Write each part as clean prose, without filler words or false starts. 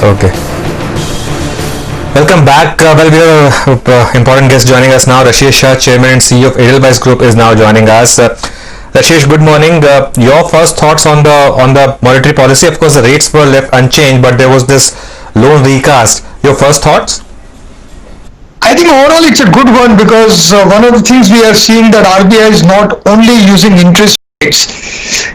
Okay. Welcome back. We have an important guest joining us now. Rashesh Shah, Chairman and CEO of Edelweiss Group, is now joining us. Rashesh, good morning. Your first thoughts on the monetary policy? Of course, the rates were left unchanged, but there was this loan recast. Your first thoughts? I think overall it's a good one because one of the things we are seeing that RBI is not only using interest rates.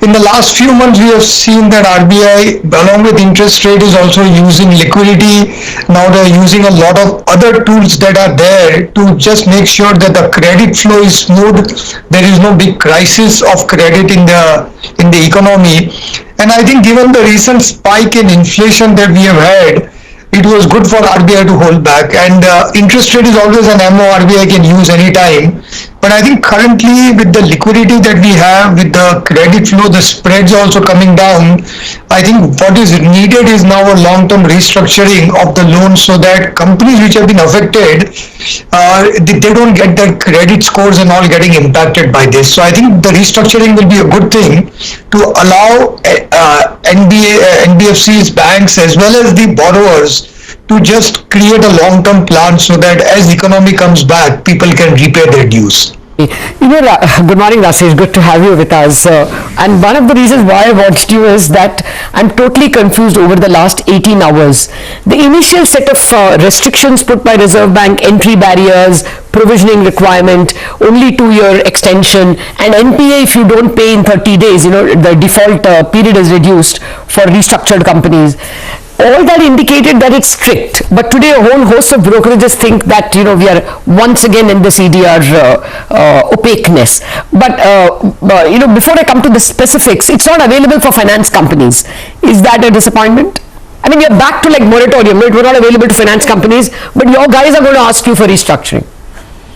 In the last few months, we have seen that RBI, along with interest rate, is also using liquidity. Now they're using a lot of other tools that are there to just make sure that the credit flow is smooth. There is no big crisis of credit in the economy. And I think given the recent spike in inflation that we have had, it was good for RBI to hold back, and interest rate is always an ammo RBI can use anytime. But I think currently with the liquidity that we have, with the credit flow, the spreads also coming down, I think what is needed is now a long-term restructuring of the loans so that companies which have been affected, they don't get their credit scores and all getting impacted by this. So I think the restructuring will be a good thing to allow NBFCs, banks, as well as the borrowers to just create a long-term plan so that as the economy comes back, people can repay their dues. Good morning, Rashesh. Good to have you with us. And one of the reasons why I watched you is that I'm totally confused over the last 18 hours. The initial set of restrictions put by Reserve Bank, entry barriers, provisioning requirement, only 2-year extension, and NPA if you don't pay in 30 days, the default period is reduced for restructured companies. All that indicated that it's strict, but today a whole host of brokerages think that we are once again in this EDR opaqueness. But before I come to the specifics, it's not available for finance companies. Is that a disappointment? I mean, you're back to like moratorium. It was not available to finance companies, but your guys are going to ask you for restructuring.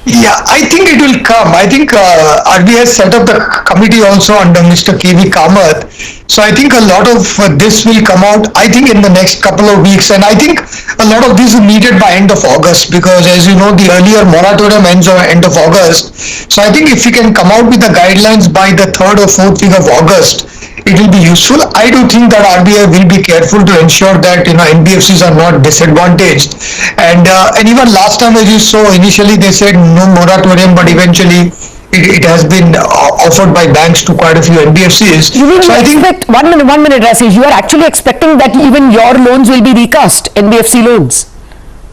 Yeah, I think it will come. I think RBI has set up the committee also under Mr. KV Kamath. So I think a lot of this will come out, I think, in the next couple of weeks. And I think a lot of this is needed by end of August because, as you know, the earlier moratorium ends on end of August. So I think if we can come out with the guidelines by the 3rd or 4th week of August, it will be useful. I do think that RBI will be careful to ensure that NBFCs are not disadvantaged. And even last time, as you saw, initially they said no moratorium, but eventually it has been offered by banks to quite a few NBFCs. So I think one minute, Rashesh. You are actually expecting that even your loans will be recast, NBFC loans.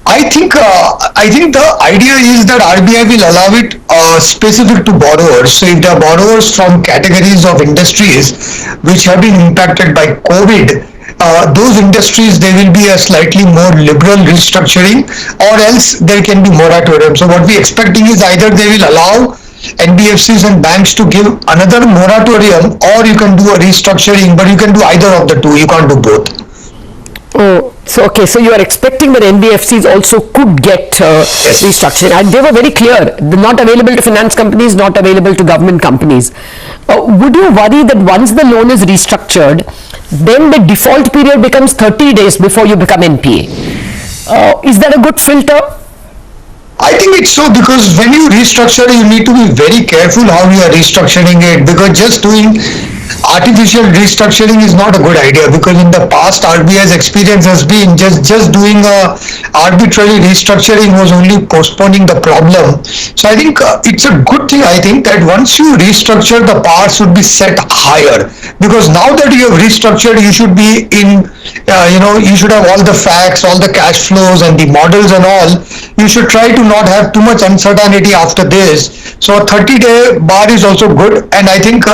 I think the idea is that RBI will allow it specific to borrowers. So if there are borrowers from categories of industries which have been impacted by COVID, those industries, there will be a slightly more liberal restructuring, or else there can be moratorium. So what we are expecting is either they will allow NBFCs and banks to give another moratorium, or you can do a restructuring, but you can do either of the two. You can't do both. Oh, so okay. So you are expecting that NBFCs also could get restructuring, and they were very clear: not available to finance companies, not available to government companies. Would you worry that once the loan is restructured, then the default period becomes 30 days before you become NPA? Is that a good filter? I think it's so, because when you restructure, you need to be very careful how you are restructuring it, because just doing artificial restructuring is not a good idea, because in the past RBI's experience has been just doing a arbitrary restructuring was only postponing the problem. So I think it's a good thing, I think, that once you restructure, the bar should be set higher, because now that you have restructured, you should be in you should have all the facts, all the cash flows and the models and all. You should try to not have too much uncertainty after this. So a 30-day bar is also good, and I think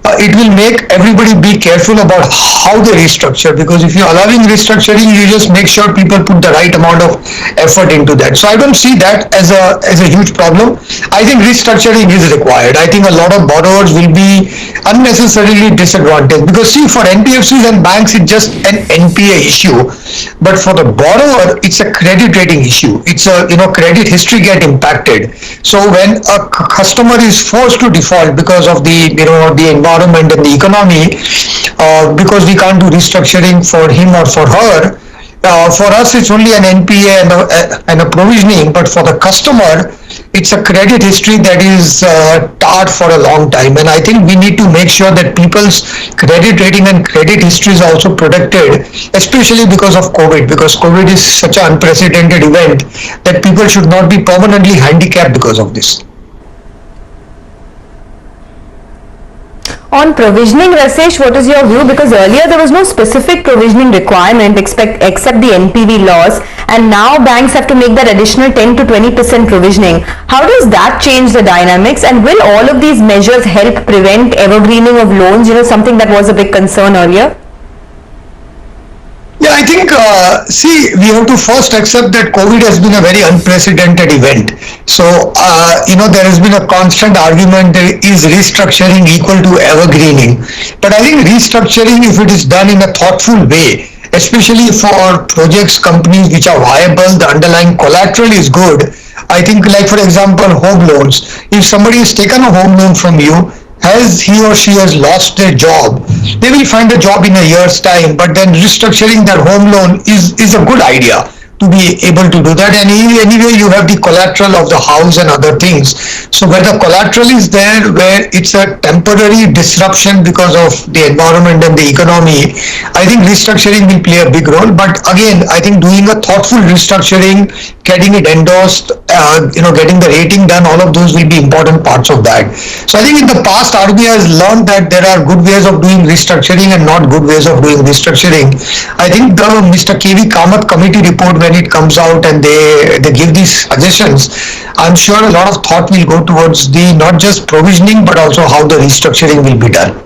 it will make everybody be careful about how they restructure, because if you're allowing restructuring, you just make sure people put the right amount of effort into that. So I don't see that as a huge problem. I think restructuring is required. I think a lot of borrowers will be unnecessarily disadvantaged, because see, for NBFCs and banks, it's just an NPA issue, but for the borrower, it's a credit rating issue. It's a credit history get impacted. So when a customer is forced to default because of the environment and the economy, because we can't do restructuring for him or for her, For us, it's only an NPA and a provisioning, but for the customer, it's a credit history that is tarred for a long time. And I think we need to make sure that people's credit rating and credit history is also protected, especially because of COVID, because COVID is such an unprecedented event that people should not be permanently handicapped because of this. On provisioning, Rasesh, what is your view? Because earlier there was no specific provisioning requirement except the NPV laws, and now banks have to make that additional 10 to 20% provisioning. How does that change the dynamics, and will all of these measures help prevent evergreening of loans, something that was a big concern earlier? Yeah, I think, see, we have to first accept that COVID has been a very unprecedented event. So, there has been a constant argument, is restructuring equal to evergreening? But I think restructuring, if it is done in a thoughtful way, especially for projects, companies which are viable, the underlying collateral is good. I think, like for example, home loans. If somebody has taken a home loan from you, as he or she has lost their job, they will find a job in a year's time, but then restructuring their home loan is a good idea to be able to do that. And anyway, you have the collateral of the house and other things. So where the collateral is there, where it's a temporary disruption because of the environment and the economy, I think restructuring will play a big role. But again, I think doing a thoughtful restructuring, getting it endorsed, getting the rating done, all of those will be important parts of that. So I think in the past, RBI has learned that there are good ways of doing restructuring and not good ways of doing restructuring. I think the Mr. KV Kamath committee report, when it comes out and they give these suggestions, I'm sure a lot of thought will go towards the not just provisioning but also how the restructuring will be done.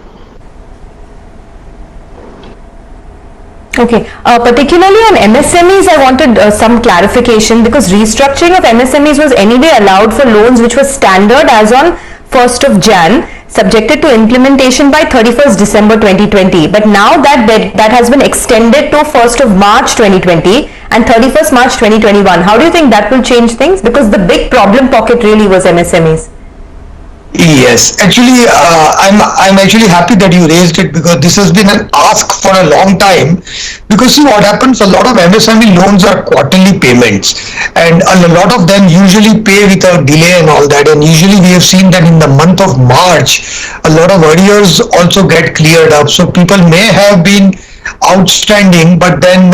Okay, particularly on MSMEs, I wanted some clarification, because restructuring of MSMEs was anyway allowed for loans which was standard as on 1st of Jan, subjected to implementation by 31st December 2020. But now that has been extended to 1st of March 2020 and 31st March 2021. How do you think that will change things? Because the big problem pocket really was MSMEs. Yes, actually, I'm actually happy that you raised it, because this has been an ask for a long time. Because see what happens, a lot of MSME loans are quarterly payments, and a lot of them usually pay with a delay and all that. And usually we have seen that in the month of March, a lot of arrears also get cleared up. So people may have been outstanding, but then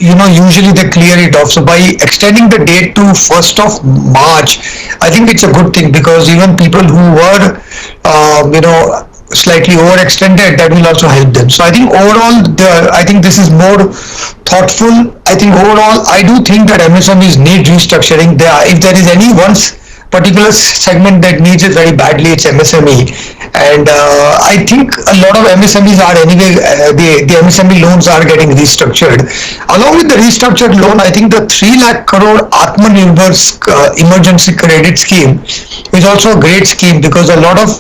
usually they clear it off. So by extending the date to 1st of March, I think it's a good thing, because even people who were slightly overextended, that will also help them. So I think overall, I think this is more thoughtful. I think overall, I do think that MSMEs need restructuring. If there is any one particular segment that needs it very badly, it's MSME. And I think a lot of MSMEs are anyway, the MSME loans are getting restructured. Along with the restructured loan, I think the 3 lakh crore Atmanirbhar emergency credit scheme is also a great scheme, because a lot of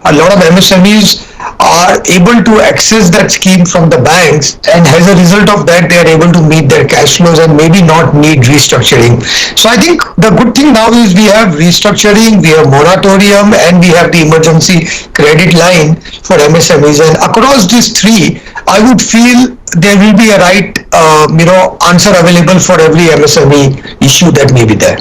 MSMEs are able to access that scheme from the banks, and as a result of that, they are able to meet their cash flows and maybe not need restructuring. So I think the good thing now is we have restructuring, we have moratorium, and we have the emergency credit line for MSMEs. And across these three, I would feel there will be a right answer available for every MSME issue that may be there.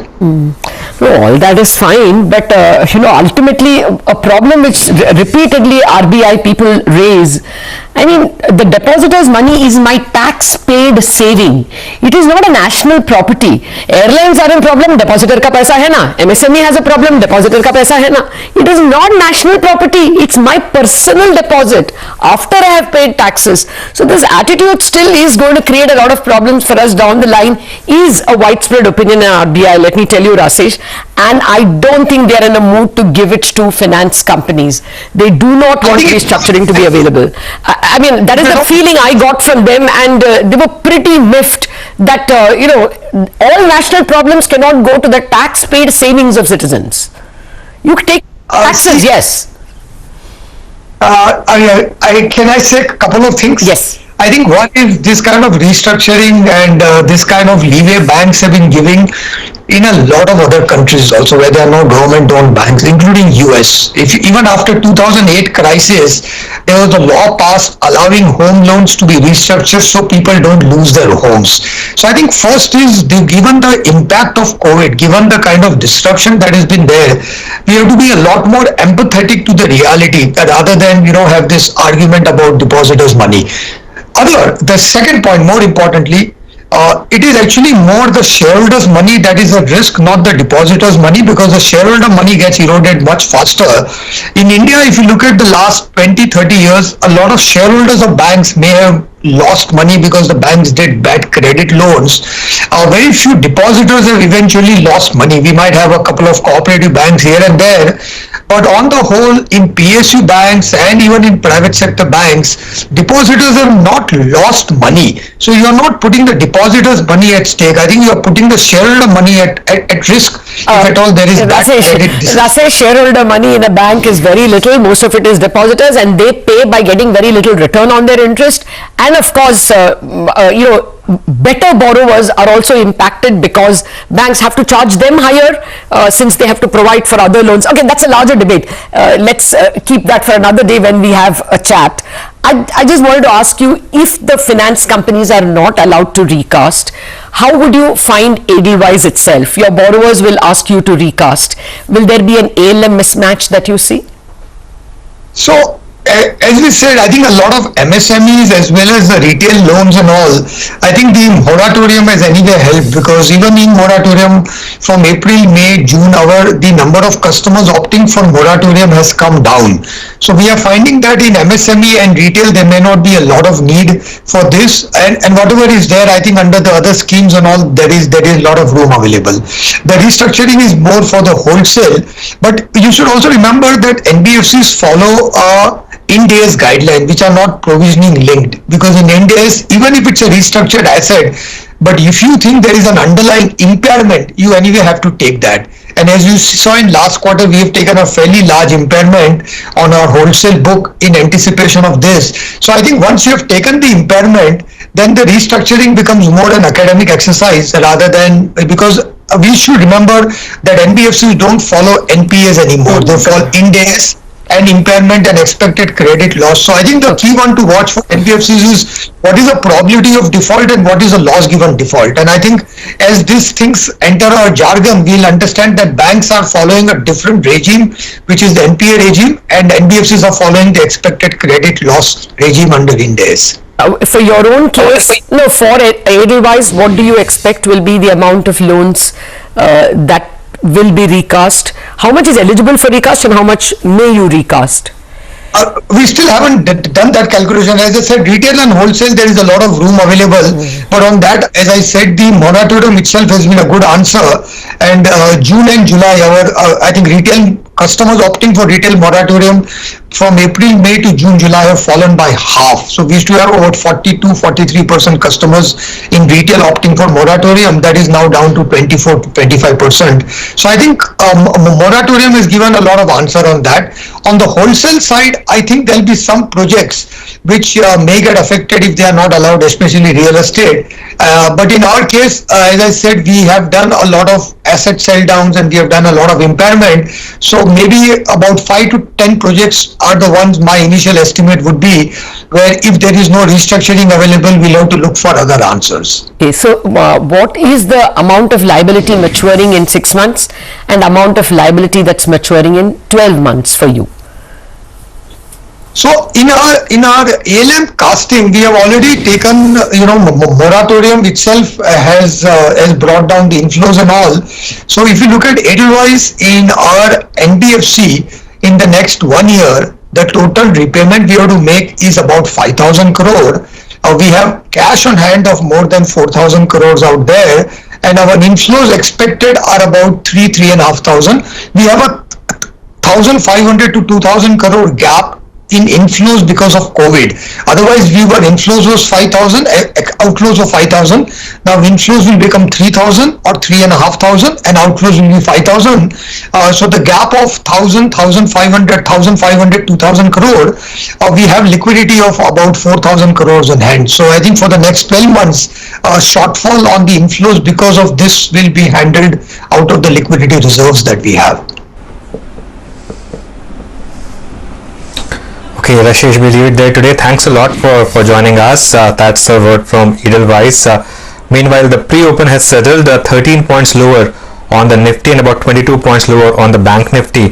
No, all that is fine, but ultimately a problem which repeatedly RBI people raise, I mean, the depositor's money is my tax-paid saving. It is not a national property. Airlines are in problem, depositor ka paisa hai na. MSME has a problem, depositor ka paisa hai na. It is not national property. It's my personal deposit after I have paid taxes. So this attitude still is going to create a lot of problems for us down the line, is a widespread opinion in RBI, let me tell you, Rasesh. And I don't think they are in a mood to give it to finance companies. They do not want restructuring to be available. I mean, that is the feeling I got from them, and they were pretty miffed that, all national problems cannot go to the tax-paid savings of citizens. You take taxes, yes. Can I say a couple of things? Yes. I think one is this kind of restructuring and this kind of leeway banks have been giving in a lot of other countries also, where there are no government-owned banks, including US. this. Even after 2008 crisis, there was a law passed allowing home loans to be restructured so people don't lose their homes. So I think first is, given the impact of COVID, given the kind of disruption that has been there, we have to be a lot more empathetic to the reality rather than have this argument about depositors' money. The second point, more importantly, it is actually more the shareholders' money that is at risk, not the depositors' money, because the shareholder money gets eroded much faster. In India, if you look at the last 20-30 years, a lot of shareholders of banks may have lost money because the banks did bad credit loans. Very few depositors have eventually lost money. We might have a couple of cooperative banks here and there, but on the whole, in PSU banks and even in private sector banks, depositors have not lost money. So you are not putting the depositors' money at stake. I think you are putting the shareholder money at risk if at all there is bad credit. Rasesh, shareholder money in a bank is very little. Most of it is depositors, and they pay by getting very little return on their interest. And of course, better borrowers are also impacted because banks have to charge them higher since they have to provide for other loans. Okay, that's a larger debate. Let's keep that for another day when we have a chat. I just wanted to ask you, if the finance companies are not allowed to recast, how would you find Edelweiss itself? Your borrowers will ask you to recast. Will there be an ALM mismatch that you see? So, as we said, I think a lot of MSMEs as well as the retail loans and all, I think the moratorium has anyway helped, because even in moratorium from April, May, June, the number of customers opting for moratorium has come down. So we are finding that in MSME and retail, there may not be a lot of need for this, and whatever is there, I think under the other schemes and all, there is a lot of room available. The restructuring is more for the wholesale, but you should also remember that NBFCs follow Ind AS guideline, which are not provisioning linked, because in Ind AS, even if it's a restructured asset, but if you think there is an underlying impairment, you anyway have to take that. And as you saw in last quarter, we have taken a fairly large impairment on our wholesale book in anticipation of this. So I think once you have taken the impairment, then the restructuring becomes more an academic exercise rather than, because we should remember that NBFCs don't follow NPAs anymore. They follow Ind AS and impairment and expected credit loss. So I think the key one to watch for NBFCs is what is the probability of default and what is a loss given default. And I think as these things enter our jargon, we'll understand that banks are following a different regime, which is the NPA regime, and NBFCs are following the expected credit loss regime under Ind AS. For your own case, for Edelweiss, what do you expect will be the amount of loans that will be recast? How much is eligible for recast and how much may you recast? We still haven't done that calculation. As I said, retail and wholesale, there is a lot of room available. But on that, as I said, the moratorium itself has been a good answer. And June and July, I think retail customers opting for retail moratorium from April, May to June, July have fallen by half. So we used to have about 42-43% customers in retail opting for moratorium. That is now down to 24 to 25%. So I think moratorium has given a lot of answer on that. On the wholesale side, I think there'll be some projects which may get affected if they are not allowed, especially real estate. But in our case, as I said, we have done a lot of asset sell downs and we have done a lot of impairment. So maybe about 5 to 10 projects are the ones my initial estimate would be, where if there is no restructuring available, we'll have to look for other answers. Okay, so what is the amount of liability maturing in 6 months and amount of liability that's maturing in 12 months for you? So in our ALM casting, we have already taken, moratorium itself has brought down the inflows and all. So if you look at Edelweiss in our NBFC, in the next 1 year, the total repayment we have to make is about 5,000 crore. We have cash on hand of more than 4,000 crores out there, and our inflows expected are about 3,500. We have a 1,500 to 2,000 crore gap in inflows because of COVID. Otherwise, inflows was 5,000, outflows were 5,000. Now inflows will become 3,000 or 3,500, and outflows will be 5,000. So the gap of 1,000, 1,500, 2,000 crore, we have liquidity of about 4,000 crores in hand. So I think for the next 12 months, shortfall on the inflows because of this will be handled out of the liquidity reserves that we have. Okay, Rashesh, we'll leave it there today. Thanks a lot for joining us. That's a word from Edelweiss. Meanwhile, the pre-open has settled 13 points lower on the Nifty and about 22 points lower on the Bank Nifty.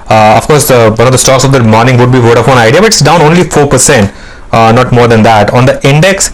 Of course, one of the stocks of the morning would be Vodafone Idea, but it's down only 4%, not more than that. On the index,